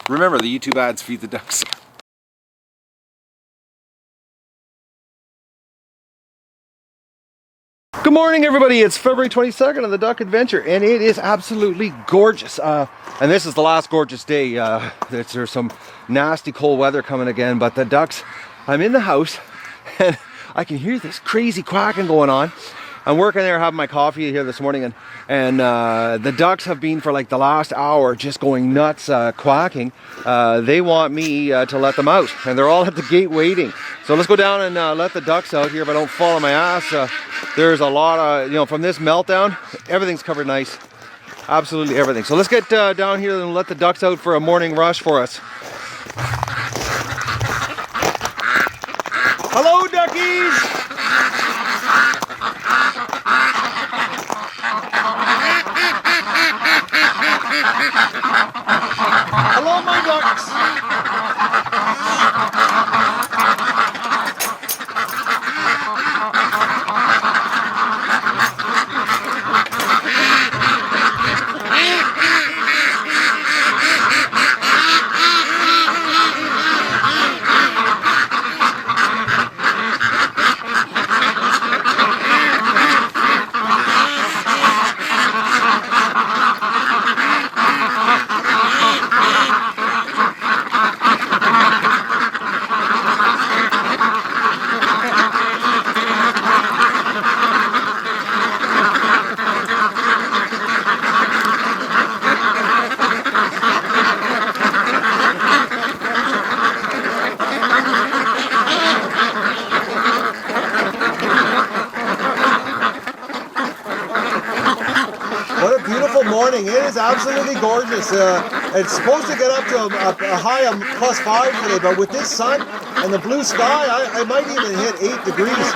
Remember, the YouTube ads feed the ducks. Good morning, everybody. It's February 22nd of the Duck Adventure, and it is absolutely gorgeous. And this is the last gorgeous day. There's some nasty cold weather coming again, but the ducks, I'm in the house, and I can hear this crazy quacking going on. I'm working there having my coffee here this morning, and the ducks have been for like the last hour just going nuts quacking. They want me to let them out, and they're all at the gate waiting. So let's go down and let the ducks out here if I don't fall on my ass. There's a lot of, you know, from this meltdown, everything's covered in ice. Absolutely everything. So let's get down here and let the ducks out for a morning rush for us. Hello, duckies! Hello, my ducks! Morning. It is absolutely gorgeous. It's supposed to get up to a high of +5 today, but with this sun and the blue sky, I might even hit 8 degrees.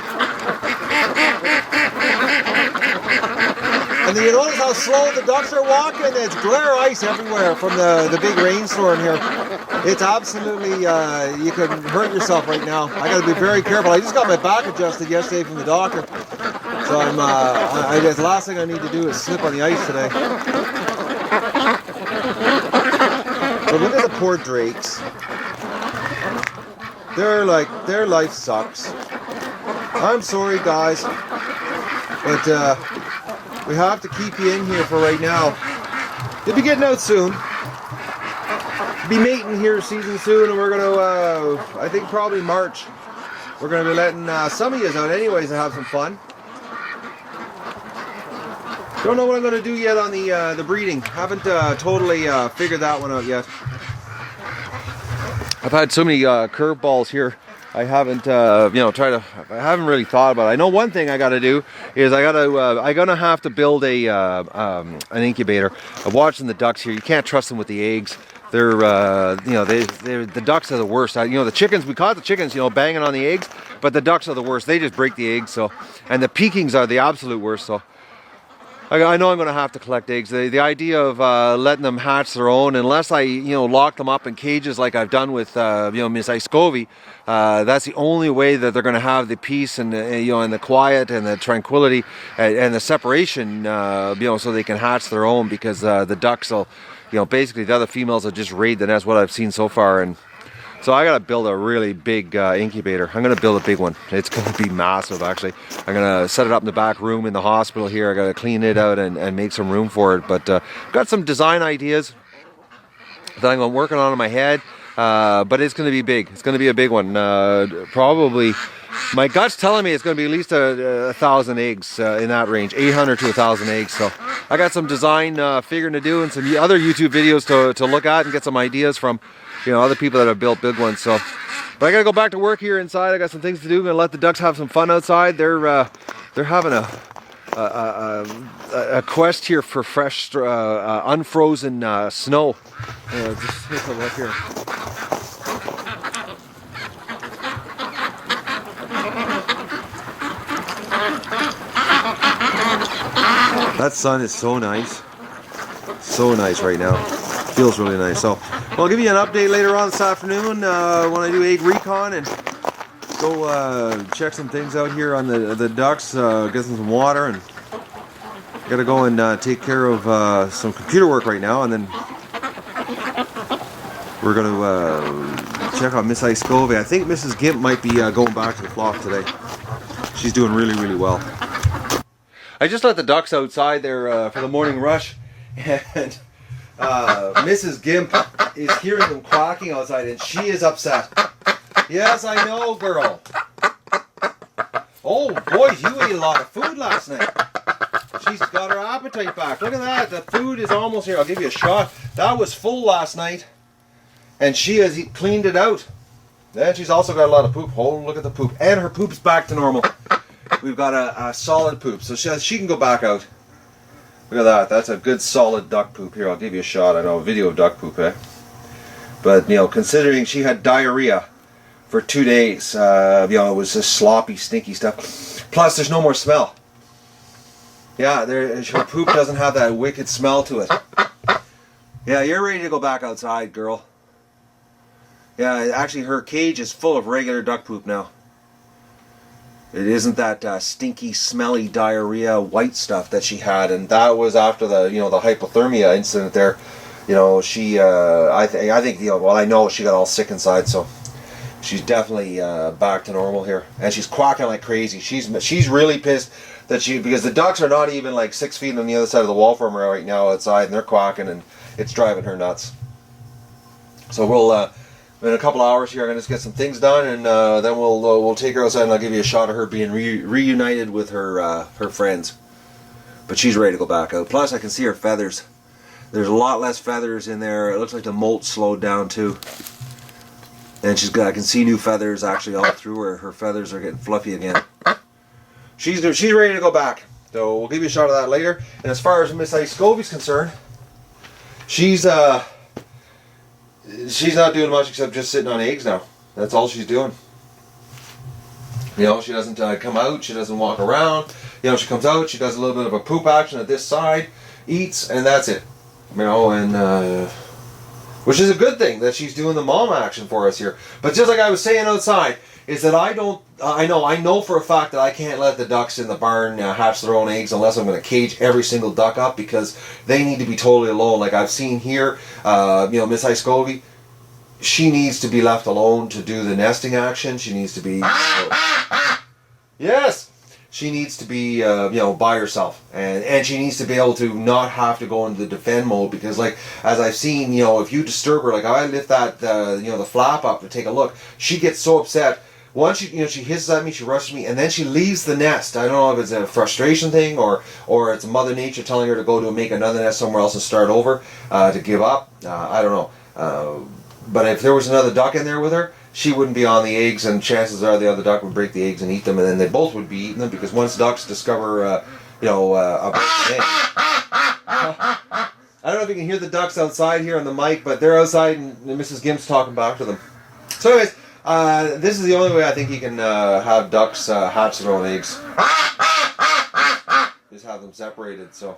And then you notice how slow the ducks are walking? It's glare ice everywhere from the big rainstorm here. It's absolutely, you could hurt yourself right now. I got to be very careful. I just got my back adjusted yesterday from the doctor. So I guess the last thing I need to do is slip on the ice today. So look at the poor drakes. Their life sucks. I'm sorry, guys, but we have to keep you in here for right now. You'll be getting out soon. Be mating here season soon, and we're gonna, I think probably March, we're gonna be letting some of you out anyways and have some fun. Don't know what I'm going to do yet on the breeding. Haven't totally figured that one out yet. I've had so many curveballs here. I haven't, I haven't really thought about it. I know one thing I got to do is I'm gonna have to build an incubator. I'm watching the ducks here. You can't trust them with the eggs. They're, the ducks are the worst. The chickens, we caught the chickens, banging on the eggs, but the ducks are the worst. They just break the eggs. So, and the Pekins are the absolute worst. So. I know I'm going to have to collect eggs. The idea of letting them hatch their own, unless I, lock them up in cages like I've done with, Miss Icovy, that's the only way that they're going to have the peace and, and the quiet and the tranquility and the separation, so they can hatch their own, because the ducks will, basically the other females will just raid the nest, what I've seen so far. And so I got to build a really big incubator. I'm going to build a big one. It's going to be massive, actually. I'm going to set it up in the back room in the hospital here. I got to clean it out and make some room for it. But got some design ideas that I'm working on in my head. But it's going to be big. It's going to be a big one. Probably, my gut's telling me it's going to be at least 1,000 eggs in that range, 800 to 1,000 eggs. So I got some design figuring to do and some other YouTube videos to look at and get some ideas from. Other people that have built big ones. So, but I gotta go back to work here inside. I got some things to do. I'm gonna let the ducks have some fun outside. They're having a quest here for fresh, unfrozen snow. Just take a look here. That sun is so nice right now. Feels really nice. So I'll give you an update later on this afternoon when I do egg recon and go check some things out here on the ducks, get some water, and gotta go and take care of some computer work right now, and then We're going to check on Miss Scovey. I think Mrs. Gimp might be going back to the flock today. She's doing really, really well. I just let the ducks outside there for the morning rush, and Mrs. Gimp is hearing them quacking outside, and she is upset. Yes, I know, girl. Oh, boys, you ate a lot of food last night. She's got her appetite back. Look at that. The food is almost here. I'll give you a shot. That was full last night, and she has cleaned it out. And she's also got a lot of poop. Oh, look at the poop. And her poop's back to normal. We've got a solid poop, so she can go back out. Look at that. That's a good solid duck poop. Here, I'll give you a shot. I know a video of duck poop, eh? But, you know, considering she had diarrhea for 2 days, you know, it was just sloppy, stinky stuff. Plus, there's no more smell. Yeah, her poop doesn't have that wicked smell to it. Yeah, you're ready to go back outside, girl. Yeah, actually, her cage is full of regular duck poop now. It isn't that stinky, smelly diarrhea white stuff that she had, and that was after the, you know, the hypothermia incident there. You know, she, I think, you know, well, I know she got all sick inside, so she's definitely back to normal here, and she's quacking like crazy. She's really pissed that because the ducks are not even like 6 feet on the other side of the wall from her right now outside, and they're quacking, and it's driving her nuts. So we'll. In a couple hours here, I'm gonna just get some things done, and then we'll take her outside, and I'll give you a shot of her being reunited with her friends. But she's ready to go back out. Plus, I can see her feathers. There's a lot less feathers in there. It looks like the molt slowed down too. And I can see new feathers actually all through her. Her feathers are getting fluffy again. She's ready to go back. So we'll give you a shot of that later. And as far as Miss Scovey's concerned, she's not doing much except just sitting on eggs now. That's all she's doing. You know, she doesn't come out, she doesn't walk around. You know, she comes out, she does a little bit of a poop action at this side, eats, and that's it. You know, and which is a good thing that she's doing the mom action for us here. But just like I was saying outside, is that I know for a fact that I can't let the ducks in the barn hatch their own eggs unless I'm going to cage every single duck up, because they need to be totally alone. Like I've seen here, you know, Miss Scovey, she needs to be left alone to do the nesting action. She needs to be, yes, she needs to be, you know, by herself, and she needs to be able to not have to go into the defend mode, because like as I've seen, you know, if you disturb her, like I lift that, you know, the flap up to take a look, she gets so upset. Once she hisses at me, she rushes me, and then she leaves the nest. I don't know if it's a frustration thing or it's Mother Nature telling her to go to make another nest somewhere else and start over, to give up. I don't know. But if there was another duck in there with her, she wouldn't be on the eggs, and chances are the other duck would break the eggs and eat them, and then they both would be eating them, because once ducks discover, you know, a broken egg. I don't know if you can hear the ducks outside here on the mic, but they're outside, and Mrs. Gimp's talking back to them. So anyways, this is the only way I think you can have ducks hatch their own eggs. Just have them separated, so.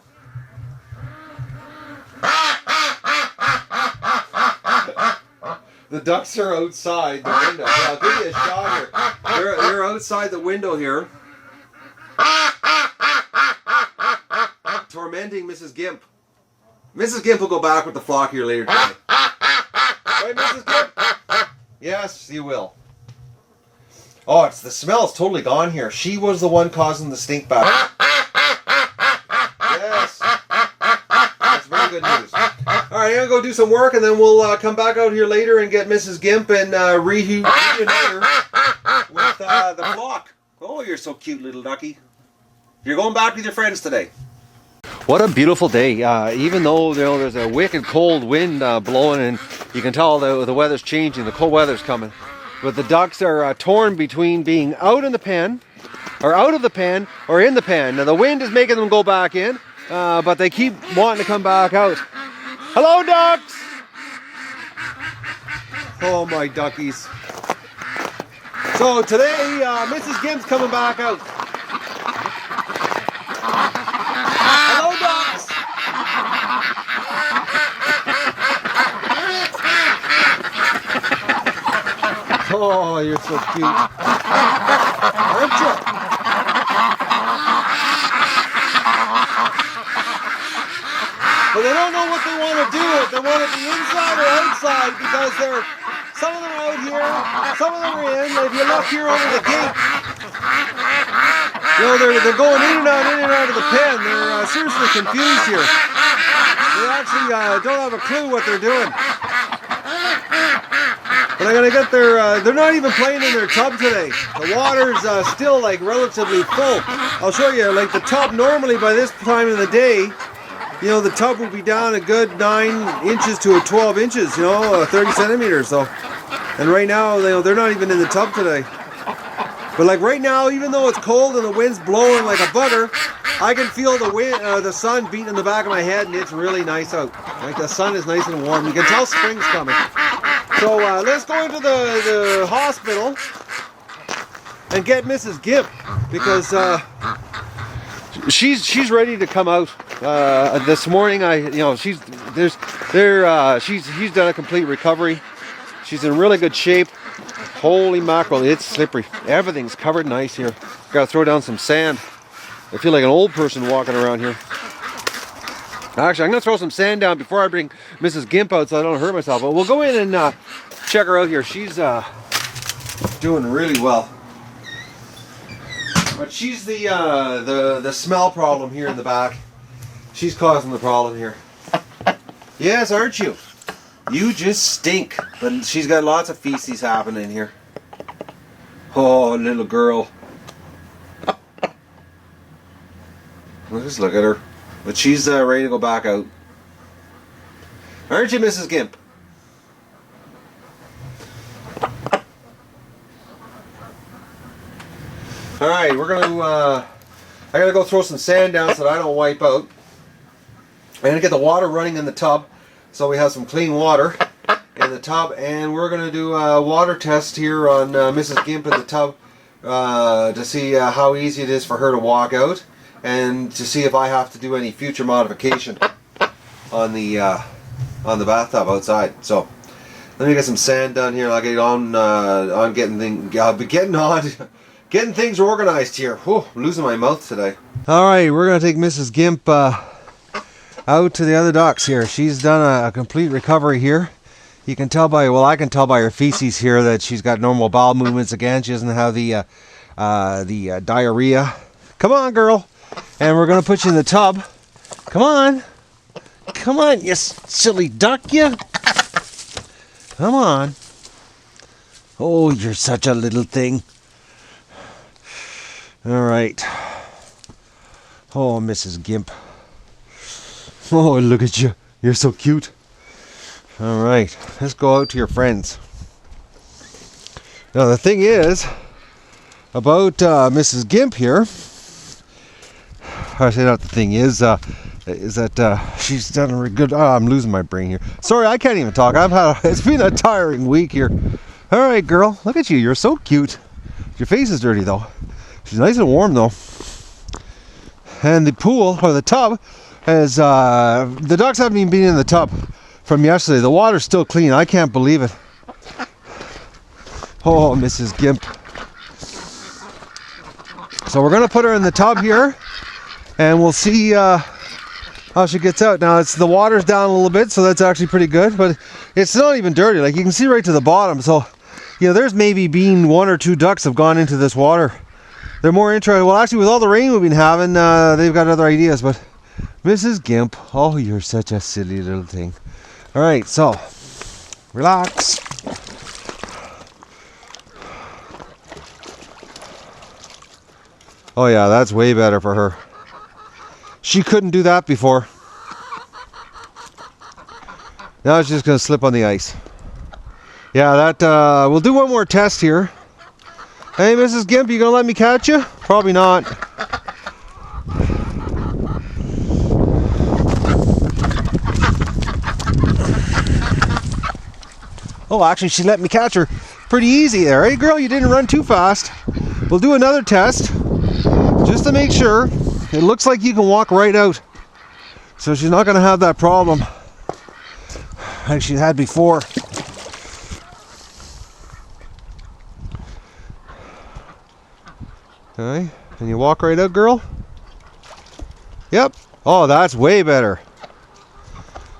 The ducks are outside the window. Yeah, I'll give you a shot here. They're outside the window here. Tormenting Mrs. Gimp. Mrs. Gimp will go back with the flock here later today. Right, Mrs. Gimp? Yes, you will. Oh, the smell's totally gone here. She was the one causing the stink back. Yes. That's very good news. Alright, I'm going to go do some work, and then we'll come back out here later and get Mrs. Gimp and reunite her with the flock. Oh, you're so cute, little ducky. You're going back with your friends today. What a beautiful day. Even though, you know, there's a wicked cold wind blowing, and you can tell the weather's changing, the cold weather's coming. But the ducks are torn between being out in the pen, or out of the pen, or in the pen. Now the wind is making them go back in, but they keep wanting to come back out. Hello, ducks! Oh, my duckies. So today, Mrs. Gimp's coming back out. Hello, ducks! Oh, you're so cute. Aren't you? But they don't know what they want to do. If they want to be inside or outside, because some of them are out here, some of them are in. If you look here over the gate, you know, they're going in and out of the pen. They're seriously confused here. They actually don't have a clue what they're doing. But I'm gonna get they're not even playing in their tub today. The water's still like relatively full. I'll show you, like the tub normally by this time of the day, you know, the tub will be down a good 9 inches to 12 inches, you know, 30 centimeters. So, and right now, you know, they're not even in the tub today. But like right now, even though it's cold and the wind's blowing like a bugger, I can feel the wind, the sun beating in the back of my head, and it's really nice out. Like the sun is nice and warm. You can tell spring's coming. So let's go into the hospital and get Mrs. Gimp, because she's ready to come out. This morning, she's done a complete recovery. She's in really good shape. Holy mackerel, it's slippery. Everything's covered in ice here. Gotta throw down some sand. I feel like an old person walking around here. Actually, I'm gonna throw some sand down before I bring Mrs. Gimp out so I don't hurt myself. But we'll go in and check her out here. She's doing really well. But she's the smell problem here in the back. She's causing the problem here. Yes, aren't you? You just stink. But she's got lots of feces happening here. Oh, little girl. Just look at her. But she's ready to go back out. Aren't you, Mrs. Gimp? Alright, we're going to... I gotta go throw some sand down so that I don't wipe out. I'm going to get the water running in the tub, so we have some clean water in the tub, and we're going to do a water test here on Mrs. Gimp in the tub to see how easy it is for her to walk out, and to see if I have to do any future modification on the bathtub outside. So let me get some sand down here. I'll get on getting things. I'll be getting on getting things organized here. Whew, I'm losing my mouth today. All right, we're gonna take Mrs. Gimp out to the other docks here. She's done a complete recovery here. You can tell by, well, I can tell by her feces here that she's got normal bowel movements again. She doesn't have the diarrhea. Come on, girl. And we're going to put you in the tub. Come on. Come on, you silly duck, you. Come on. Oh, you're such a little thing. All right. Oh, Mrs. Gimp. Oh, look at you. You're so cute. All right. Let's go out to your friends. Now, the thing is, about Mrs. Gimp here, I say not the thing is that she's done a good... Oh, I'm losing my brain here. Sorry, I can't even talk. It's been a tiring week here. All right, girl. Look at you. You're so cute. Your face is dirty, though. She's nice and warm, though. And the pool, or the tub, has... the ducks haven't even been in the tub from yesterday. The water's still clean. I can't believe it. Oh, Mrs. Gimp. So we're going to put her in the tub here, and we'll see how she gets out. Now, the water's down a little bit, so that's actually pretty good, but it's not even dirty. Like, you can see right to the bottom. So, you know, there's maybe been 1 or 2 ducks have gone into this water. They're more interested. Well, actually, with all the rain we've been having, they've got other ideas. But Mrs. Gimp, oh, you're such a silly little thing. All right, so relax. Oh yeah, that's way better for her. She couldn't do that before. Now she's just gonna slip on the ice. Yeah, that we'll do one more test here. Hey, Mrs. Gimp, you gonna let me catch you? Probably not. Oh, actually, she let me catch her pretty easy there. Hey, girl, you didn't run too fast. We'll do another test just to make sure. It looks like you can walk right out, so she's not going to have that problem like she had before. Okay, can you walk right out, girl? Yep. Oh, that's way better.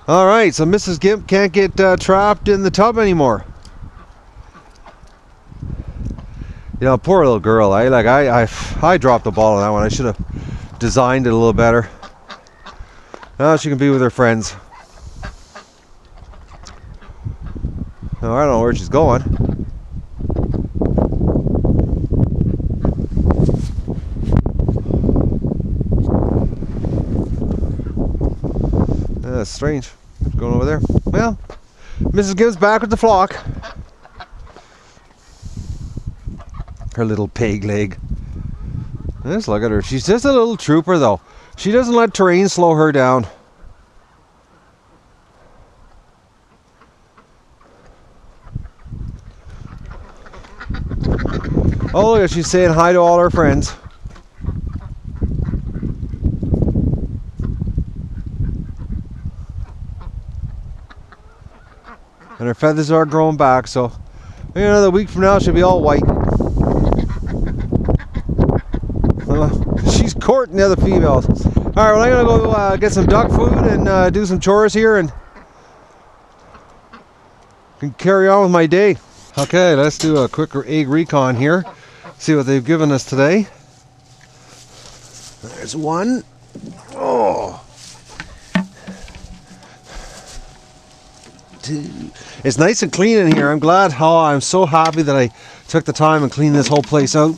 All right, so Mrs. Gimp can't get trapped in the tub anymore. You know, poor little girl. I dropped the ball on that one. I should have designed it a little better. Now she can be with her friends. Now, I don't know where she's going. That's strange. What's going over there? Well, Mrs. Gibbs back with the flock. Her little peg leg. Let's look at her. She's just a little trooper, though. She doesn't let terrain slow her down. Oh, look, she's saying hi to all her friends. And her feathers are growing back, so maybe another week from now she'll be all white. She's courting the other females. Alright, well, I'm gonna go get some duck food and do some chores here and can carry on with my day. Okay, let's do a quick egg recon here. See what they've given us today. There's one. Oh. Two. It's nice and clean in here. I'm so happy that I took the time and cleaned this whole place out.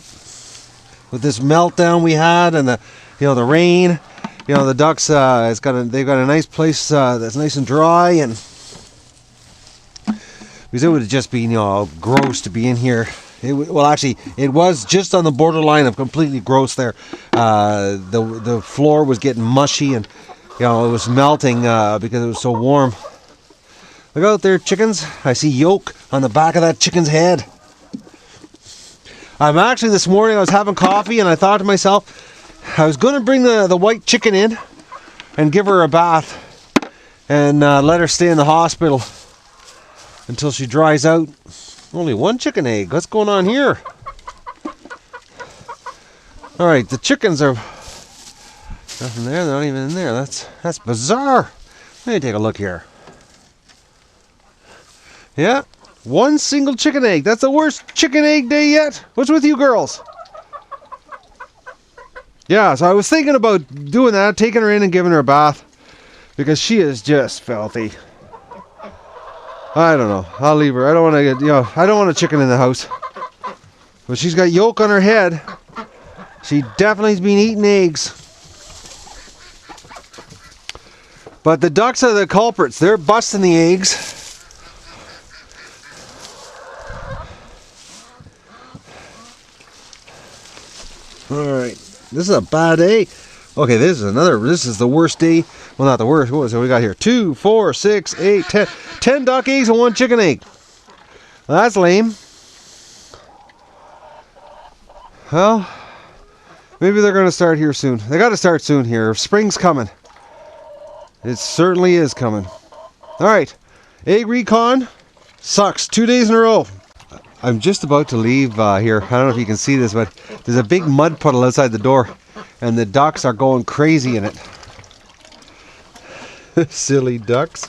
With this meltdown we had and the rain, the ducks they've got a nice place that's nice and dry, and because it would have just been gross to be in here. It was just on the borderline of completely gross there. The floor was getting mushy and it was melting because it was so warm. Look out there, chickens. I see yolk on the back of that chicken's head. This morning I was having coffee and I thought to myself, I was going to bring the white chicken in and give her a bath and let her stay in the hospital until she dries out. Only one chicken egg. What's going on here? Alright, the chickens are nothing there. They're not even in there. That's bizarre. Let me take a look here. Yeah, one single chicken egg. That's the worst chicken egg day yet. What's with you girls? Yeah, so I was thinking about doing that, taking her in and giving her a bath, because she is just filthy. I don't know. I'll leave her. I don't want to get, I don't want a chicken in the house. But she's got yolk on her head. She definitely's been eating eggs. But the ducks are the culprits. They're busting the eggs. Alright. This is a bad day. Okay, this is the worst day. Well, not the worst. What was it we got here? 2, 4, 6, 8, 10. 10 duck eggs and 1 chicken egg. Well, that's lame. Well, maybe they're going to start here soon. They got to start soon here. Spring's coming. It certainly is coming. Alright. Egg recon. Sucks. 2 days in a row. I'm just about to leave here. I don't know if you can see this, but there's a big mud puddle outside the door. And the ducks are going crazy in it. Silly ducks.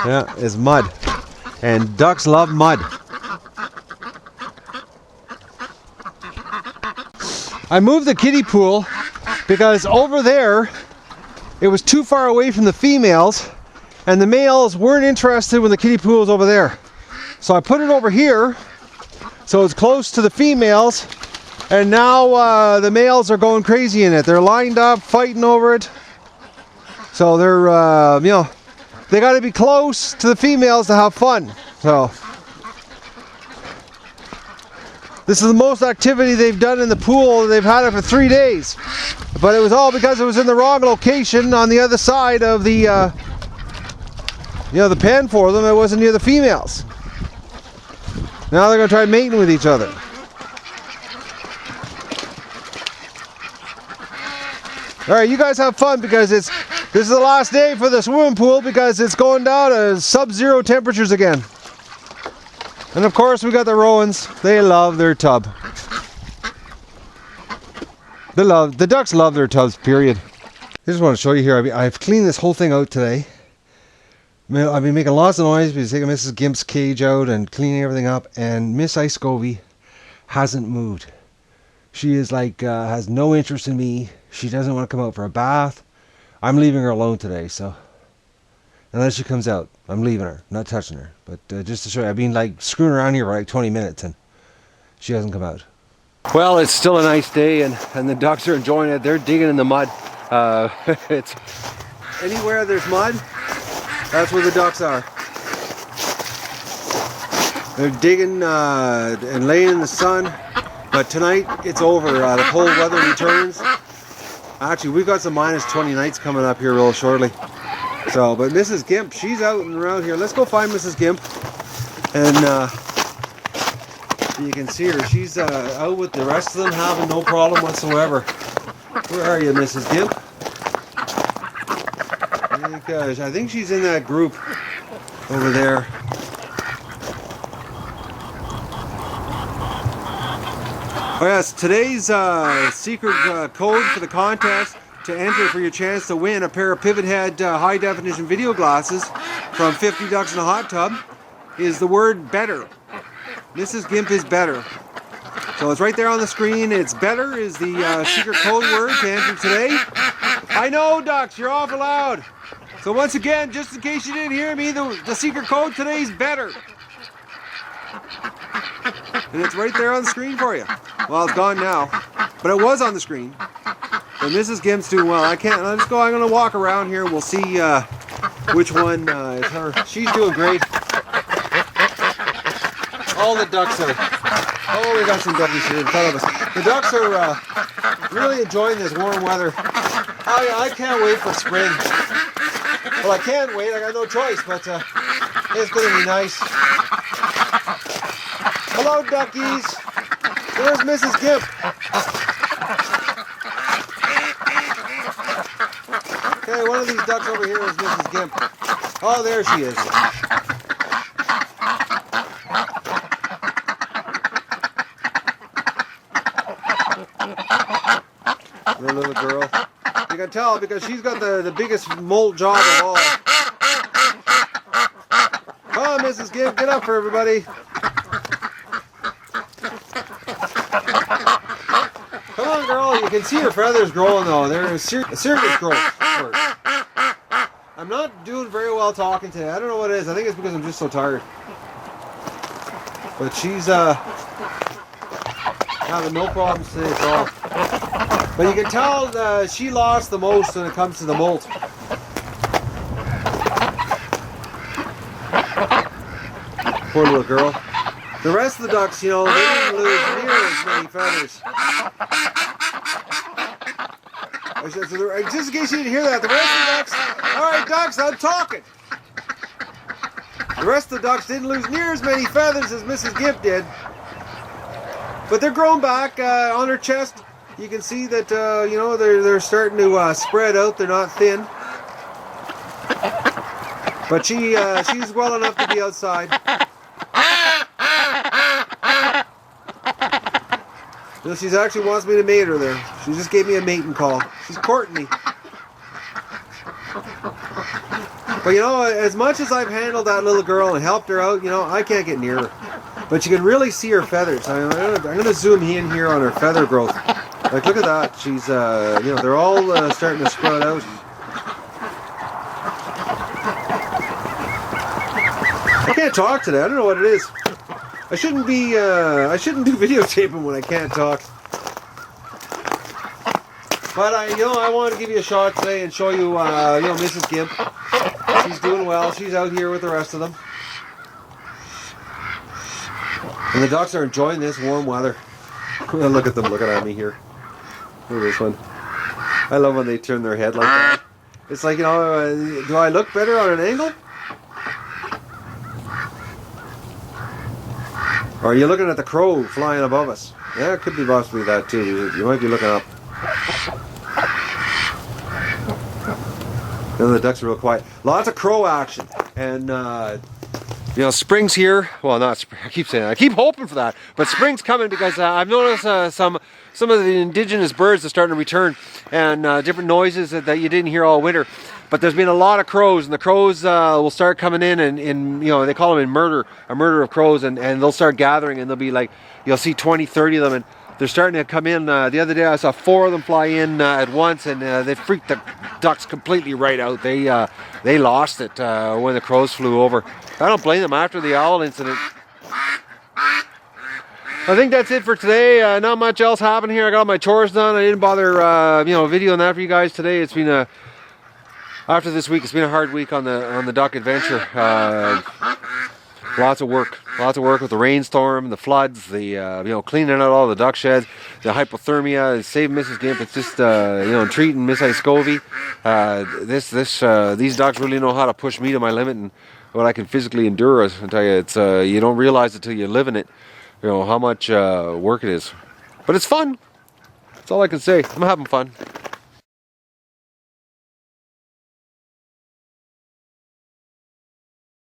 Yeah, it's mud. And ducks love mud. I moved the kiddie pool because over there it was too far away from the females and the males weren't interested when the kiddie pool was over there. So I put it over here so it's close to the females, and now the males are going crazy in it. They're lined up fighting over it. So they're they got to be close to the females to have fun. So this is the most activity they've done in the pool. They've had it for 3 days, but it was all because it was in the wrong location on the other side of the the pen for them. It wasn't near the females. Now they're going to try mating with each other. Alright, you guys have fun because this is the last day for the swimming pool because it's going down to sub-zero temperatures again. And of course we got the Rowans. They love their tub. The ducks love their tubs, period. I just want to show you here. I've cleaned this whole thing out today. I've been making lots of noise because taking Mrs. Gimp's cage out and cleaning everything up, and Miss Ice Scovy hasn't moved. She is like, has no interest in me. She doesn't want to come out for a bath. I'm leaving her alone today, so unless she comes out, I'm leaving her, not touching her. But just to show you, I've been like screwing around here for like 20 minutes and she hasn't come out. Well, it's still a nice day, and the ducks are enjoying it. They're digging in the mud. It's anywhere there's mud, that's where the ducks are. They're digging and laying in the sun, but tonight it's over. The cold weather returns. Actually, we've got some -20 nights coming up here real shortly. So, but Mrs. Gimp, she's out and around here. Let's go find Mrs. Gimp, and you can see her. She's out with the rest of them, having no problem whatsoever. Where are you, Mrs. Gimp? I think she's in that group over there. Oh yes, today's secret code for the contest to enter for your chance to win a pair of PivotHead high definition video glasses from 50 Ducks in a Hot Tub is the word better. Mrs. Gimp is better. So it's right there on the screen. It's better is the secret code word to enter today. I know, ducks, you're awful loud. So once again, just in case you didn't hear me, the secret code today is better. And it's right there on the screen for you. Well, it's gone now, but it was on the screen. But Mrs. Gimp's doing well. I'm gonna walk around here and we'll see which one is her. She's doing great. All the ducks are, oh, we got some duckies here in front of us. The ducks are really enjoying this warm weather. I can't wait for spring. Well, I can't wait, I got no choice, but it's gonna be nice. Hello, duckies. There's Mrs. Gimp. Okay, one of these ducks over here is Mrs. Gimp. Oh, there she is. The little girl. You can tell because she's got the biggest molt job of all. Come on, Mrs. Gimp, get up for everybody. Come on, girl. You can see her feathers growing though. They're a serious growth. I'm not doing very well talking today. I don't know what it is. I think it's because I'm just so tired. But she's having no problems today at all. But you can tell she lost the most when it comes to the molt. Poor little girl. The rest of the ducks, you know, they didn't lose near as many feathers. Just in case you didn't hear that, the rest of the ducks, alright ducks, I'm talking. The rest of the ducks didn't lose near as many feathers as Mrs. Gimp did. But they're growing back on her chest. You can see that, you know, they're starting to spread out. They're not thin. But she's well enough to be outside. You know, she actually wants me to mate her there. She just gave me a mating call. She's courting me. But you know, as much as I've handled that little girl and helped her out, you know, I can't get near her. But you can really see her feathers. I'm going to zoom in here on her feather growth. Like, look at that. She's, you know, they're all starting to sprout out. I can't talk today. I don't know what it is. I shouldn't do videotaping when I can't talk. But I wanted to give you a shot today and show you, you know, Mrs. Gimp. She's doing well. She's out here with the rest of them. And the ducks are enjoying this warm weather. Look at them looking at me here. Look at this one. I love when they turn their head like that. It's like, you know, do I look better on an angle? Or are you looking at the crow flying above us? Yeah, it could be possibly that too. You might be looking up. And the ducks are real quiet. Lots of crow action. And You know, spring's here. Well, not spring. I keep saying that. I keep hoping for that. But spring's coming because I've noticed some of the indigenous birds are starting to return, and different noises that you didn't hear all winter. But there's been a lot of crows, and the crows will start coming in, and you know, they call them a murder of crows, and they'll start gathering, and they'll be like, you'll see 20, 30 of them, and they're starting to come in. The other day I saw 4 of them fly in at once, and they freaked the ducks completely right out. They lost it when the crows flew over. I don't blame them after the owl incident. I think that's it for today. Not much else happened here. I got my chores done. I didn't bother you know, videoing that for you guys today. It's been after this week, it's been a hard week on the duck adventure. Lots of work with the rainstorm, the floods, the you know, cleaning out all the duck sheds, the hypothermia, saving Mrs. Gimp. It's just you know, treating Miss Scovey. These ducks really know how to push me to my limit and what I can physically endure. I tell you, it's you don't realize it till you live in it. You know how much work it is, but it's fun. That's all I can say. I'm having fun.